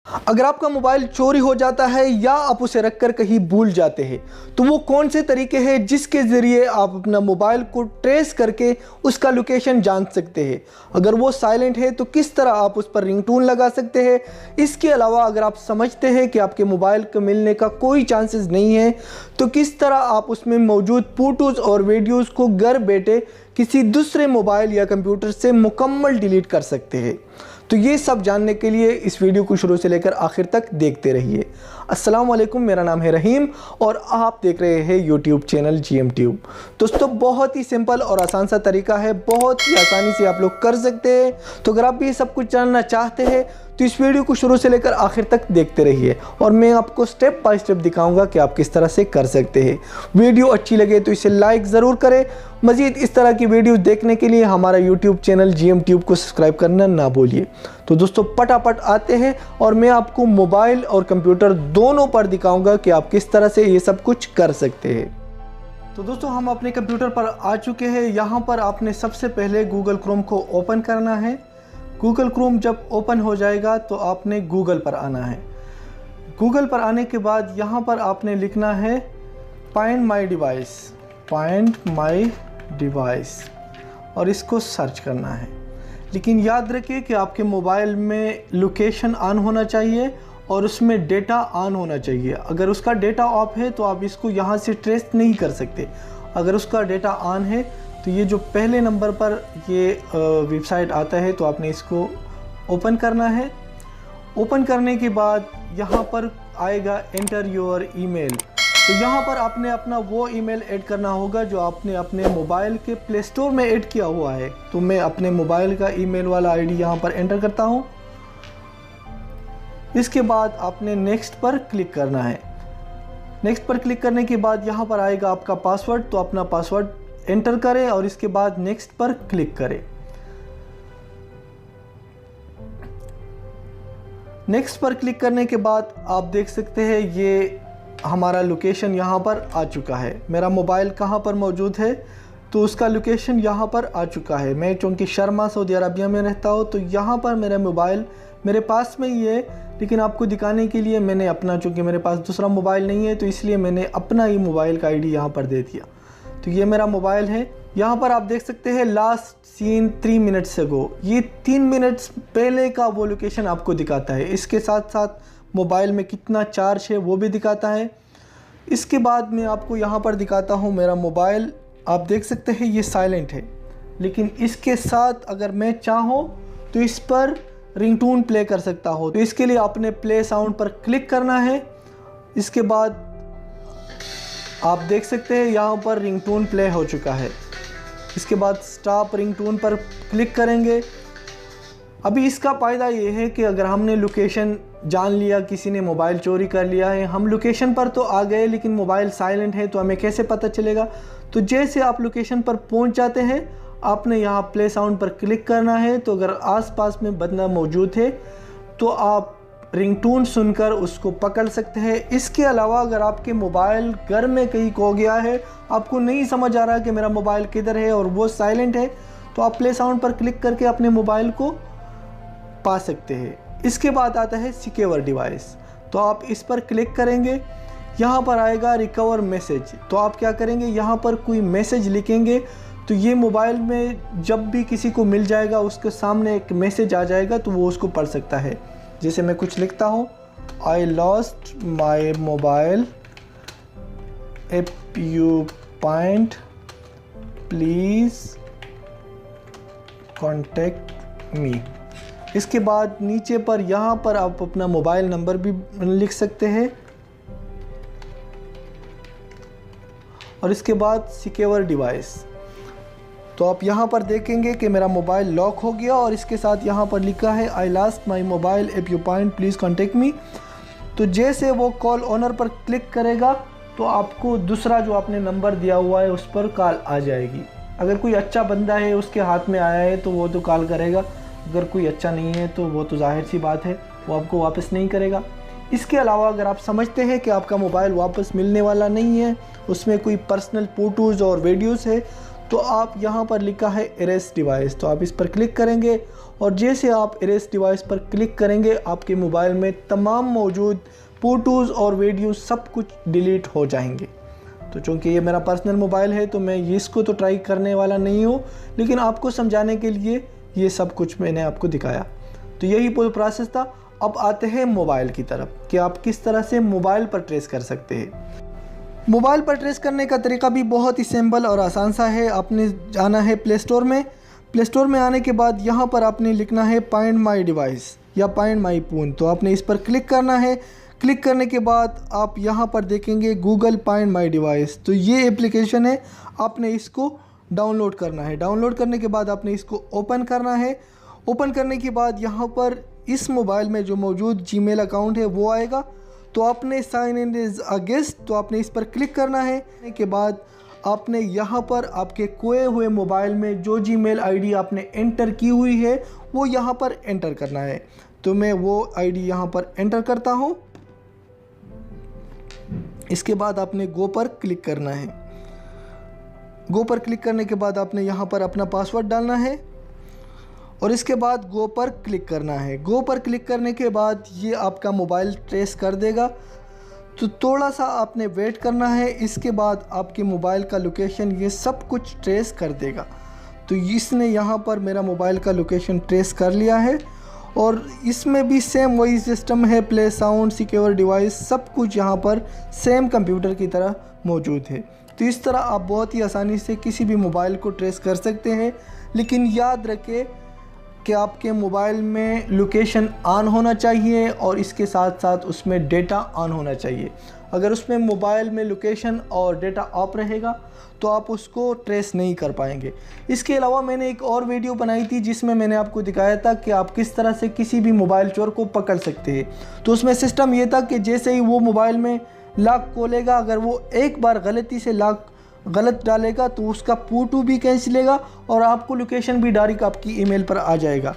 अगर आपका मोबाइल चोरी हो जाता है या आप उसे रखकर कहीं भूल जाते हैं तो वो कौन से तरीके हैं जिसके ज़रिए आप अपना मोबाइल को ट्रेस करके उसका लोकेशन जान सकते हैं। अगर वो साइलेंट है तो किस तरह आप उस पर रिंगटोन लगा सकते हैं। इसके अलावा अगर आप समझते हैं कि आपके मोबाइल को मिलने का कोई चांसेस नहीं है तो किस तरह आप उसमें मौजूद फ़ोटोज़ और वीडियोज़ को घर बैठे किसी दूसरे मोबाइल या कंप्यूटर से मुकम्मल डिलीट कर सकते हैं। तो ये सब जानने के लिए इस वीडियो को शुरू से लेकर आखिर तक देखते रहिए। अस्सलाम वालेकुम, मेरा नाम है रहीम और आप देख रहे हैं यूट्यूब चैनल GM ट्यूब। दोस्तों बहुत ही सिंपल और आसान सा तरीका है, बहुत ही आसानी से आप लोग कर सकते हैं। तो अगर आप भी सब कुछ जानना चाहते हैं तो इस वीडियो को शुरू से लेकर आखिर तक देखते रहिए और मैं आपको स्टेप बाय स्टेप दिखाऊंगा कि आप किस तरह से कर सकते हैं। वीडियो अच्छी लगे तो इसे लाइक ज़रूर करें। मज़ीद इस तरह की वीडियो देखने के लिए हमारा यूट्यूब चैनल GM ट्यूब को सब्सक्राइब करना ना भूलिए। तो दोस्तों फटाफट आते हैं और मैं आपको मोबाइल और कंप्यूटर दोनों पर दिखाऊंगा कि आप किस तरह से ये सब कुछ कर सकते हैं। तो दोस्तों हम अपने कंप्यूटर पर आ चुके हैं। यहाँ पर आपने सबसे पहले गूगल क्रोम को ओपन करना है। गूगल क्रोम जब ओपन हो जाएगा तो आपने गूगल पर आना है। गूगल पर आने के बाद यहाँ पर आपने लिखना है फाइंड माई डिवाइस और इसको सर्च करना है। लेकिन याद रखिए कि आपके मोबाइल में लोकेशन ऑन होना चाहिए और उसमें डेटा ऑन होना चाहिए। अगर उसका डेटा ऑफ है तो आप इसको यहाँ से ट्रेस नहीं कर सकते। अगर उसका डेटा ऑन है तो ये जो पहले नंबर पर ये वेबसाइट आता है तो आपने इसको ओपन करना है। ओपन करने के बाद यहाँ पर आएगा एंटर योर ईमेल। तो यहाँ पर आपने अपना वो ईमेल ऐड करना होगा जो आपने अपने मोबाइल के प्ले स्टोर में ऐड किया हुआ है। तो मैं अपने मोबाइल का ईमेल वाला आईडी यहाँ पर एंटर करता हूँ। इसके बाद आपने नेक्स्ट पर क्लिक करना है। नेक्स्ट पर क्लिक करने के बाद यहाँ पर आएगा आपका पासवर्ड। तो अपना पासवर्ड एंटर करें और इसके बाद नेक्स्ट पर क्लिक करें। नेक्स्ट पर क्लिक करने के बाद आप देख सकते हैं ये हमारा लोकेशन यहाँ पर आ चुका है। मेरा मोबाइल कहाँ पर मौजूद है तो उसका लोकेशन यहाँ पर आ चुका है। मैं चूँकि शर्मा सऊदी अरबिया में रहता हूँ तो यहाँ पर मेरा मोबाइल मेरे पास में ही है। लेकिन आपको दिखाने के लिए मैंने अपना, चूँकि मेरे पास दूसरा मोबाइल नहीं है तो इसलिए मैंने अपना ही मोबाइल का आईडी यहाँ पर दे दिया। तो ये मेरा मोबाइल है। यहाँ पर आप देख सकते हैं लास्ट सीन 3 मिनट्स अगो, ये 3 मिनट्स पहले का वो लोकेशन आपको दिखाता है। इसके साथ साथ मोबाइल में कितना चार्ज है वो भी दिखाता है। इसके बाद मैं आपको यहाँ पर दिखाता हूँ मेरा मोबाइल। आप देख सकते हैं ये साइलेंट है, लेकिन इसके साथ अगर मैं चाहूँ तो इस पर रिंगटोन प्ले कर सकता हूँ। तो इसके लिए आपने प्ले साउंड पर क्लिक करना है। इसके बाद आप देख सकते हैं यहाँ पर रिंगटोन प्ले हो चुका है। इसके बाद स्टॉप रिंगटोन पर क्लिक करेंगे। अभी इसका फ़ायदा ये है कि अगर हमने लोकेशन जान लिया, किसी ने मोबाइल चोरी कर लिया है, हम लोकेशन पर तो आ गए लेकिन मोबाइल साइलेंट है तो हमें कैसे पता चलेगा। तो जैसे आप लोकेशन पर पहुंच जाते हैं आपने यहाँ प्ले साउंड पर क्लिक करना है। तो अगर आसपास में बंदा मौजूद है तो आप रिंगटोन सुनकर उसको पकड़ सकते हैं। इसके अलावा अगर आपके मोबाइल घर में कहीं खो गया है, आपको नहीं समझ आ रहा कि मेरा मोबाइल किधर है और वो साइलेंट है, तो आप प्ले साउंड पर क्लिक करके अपने मोबाइल को पा सकते हैं। इसके बाद आता है सिक्योर डिवाइस। तो आप इस पर क्लिक करेंगे, यहाँ पर आएगा रिकवर मैसेज। तो आप क्या करेंगे, यहाँ पर कोई मैसेज लिखेंगे तो ये मोबाइल में जब भी किसी को मिल जाएगा उसके सामने एक मैसेज आ जाएगा तो वो उसको पढ़ सकता है। जैसे मैं कुछ लिखता हूँ, I lost my mobile, if you find please contact me. इसके बाद नीचे पर यहाँ पर आप अपना मोबाइल नंबर भी लिख सकते हैं और इसके बाद सिक्योर डिवाइस। तो आप यहाँ पर देखेंगे कि मेरा मोबाइल लॉक हो गया और इसके साथ यहाँ पर लिखा है I lost my mobile, if you find please contact me. तो जैसे वो कॉल ऑनर पर क्लिक करेगा तो आपको दूसरा जो आपने नंबर दिया हुआ है उस पर कॉल आ जाएगी। अगर कोई अच्छा बंदा है, उसके हाथ में आया है तो वो तो कॉल करेगा। अगर कोई अच्छा नहीं है तो वो तो जाहिर सी बात है वो आपको वापस नहीं करेगा। इसके अलावा अगर आप समझते हैं कि आपका मोबाइल वापस मिलने वाला नहीं है, उसमें कोई पर्सनल फ़ोटोज़ और वीडियोज़ है, तो आप यहाँ पर लिखा है इरेज डिवाइस, तो आप इस पर क्लिक करेंगे और जैसे आप इरेज डिवाइस पर क्लिक करेंगे आपके मोबाइल में तमाम मौजूद फ़ोटोज़ और वीडियो सब कुछ डिलीट हो जाएंगे। तो चूँकि ये मेरा पर्सनल मोबाइल है तो मैं इसको तो ट्राई करने वाला नहीं हूँ, लेकिन आपको समझाने के लिए ये सब कुछ मैंने आपको दिखाया। तो यही पूरा प्रोसेस था। अब आते हैं मोबाइल की तरफ कि आप किस तरह से मोबाइल पर ट्रेस कर सकते हैं। मोबाइल पर ट्रेस करने का तरीका भी बहुत ही सिंपल और आसान सा है। आपने जाना है प्ले स्टोर में। प्ले स्टोर में आने के बाद यहाँ पर आपने लिखना है फाइंड माई डिवाइस या फाइंड माई फ़ोन, तो आपने इस पर क्लिक करना है। क्लिक करने के बाद आप यहाँ पर देखेंगे गूगल फाइंड माई डिवाइस, तो ये एप्लीकेशन है, आपने इसको डाउनलोड करना है। डाउनलोड करने के बाद आपने इसको ओपन करना है। ओपन करने के बाद यहाँ पर इस मोबाइल में जो मौजूद जीमेल अकाउंट है वो आएगा, तो आपने sign in as a guest, तो आपने इस पर क्लिक करना है। के बाद आपने यहाँ पर आपके खोए हुए मोबाइल में जो जीमेल आईडी आपने एंटर की हुई है वो यहाँ पर एंटर करना है। तो मैं वो आईडी यहाँ पर एंटर करता हूँ। इसके बाद आपने गो पर क्लिक करना है। गो पर क्लिक करने के बाद आपने यहाँ पर अपना पासवर्ड डालना है और इसके बाद गो पर क्लिक करना है। गो पर क्लिक करने के बाद ये आपका मोबाइल ट्रेस कर देगा, तो थोड़ा सा आपने वेट करना है। इसके बाद आपके मोबाइल का लोकेशन ये सब कुछ ट्रेस कर देगा। तो इसने यहाँ पर मेरा मोबाइल का लोकेशन ट्रेस कर लिया है और इसमें भी सेम वही सिस्टम है, प्ले साउंड, सिक्योर डिवाइस, सब कुछ यहाँ पर सेम कंप्यूटर की तरह मौजूद है। तो इस तरह आप बहुत ही आसानी से किसी भी मोबाइल को ट्रेस कर सकते हैं, लेकिन याद रखें कि आपके मोबाइल में लोकेशन ऑन होना चाहिए और इसके साथ साथ उसमें डेटा ऑन होना चाहिए। अगर उसमें मोबाइल में लोकेशन और डेटा ऑफ रहेगा तो आप उसको ट्रेस नहीं कर पाएंगे। इसके अलावा मैंने एक और वीडियो बनाई थी जिसमें मैंने आपको दिखाया था कि आप किस तरह से किसी भी मोबाइल चोर को पकड़ सकते हैं। तो उसमें सिस्टम ये था कि जैसे ही वो मोबाइल में लॉक खोलेगा, अगर वो एक बार गलती से लॉक गलत डालेगा तो उसका फ़ोटो भी खींचेगा और आपको लोकेशन भी डायरेक्ट आपकी ईमेल पर आ जाएगा।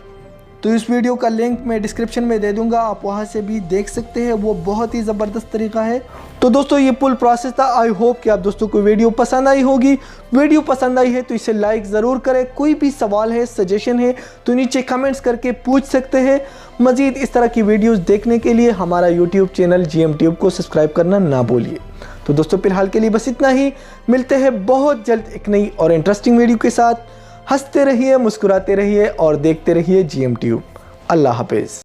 तो इस वीडियो का लिंक मैं डिस्क्रिप्शन में दे दूंगा, आप वहां से भी देख सकते हैं। वो बहुत ही ज़बरदस्त तरीका है। तो दोस्तों ये फुल प्रोसेस था। आई होप कि आप दोस्तों को वीडियो पसंद आई होगी। वीडियो पसंद आई है तो इसे लाइक ज़रूर करें। कोई भी सवाल है, सजेशन है तो नीचे कमेंट्स करके पूछ सकते हैं। मज़ीद इस तरह की वीडियोज़ देखने के लिए हमारा यूट्यूब चैनल GM ट्यूब को सब्सक्राइब करना ना भूलिए। तो दोस्तों फिलहाल के लिए बस इतना ही। मिलते हैं बहुत जल्द एक नई और इंटरेस्टिंग वीडियो के साथ। हंसते रहिए, मुस्कुराते रहिए और देखते रहिए GM ट्यूब। अल्लाह हाफिज़।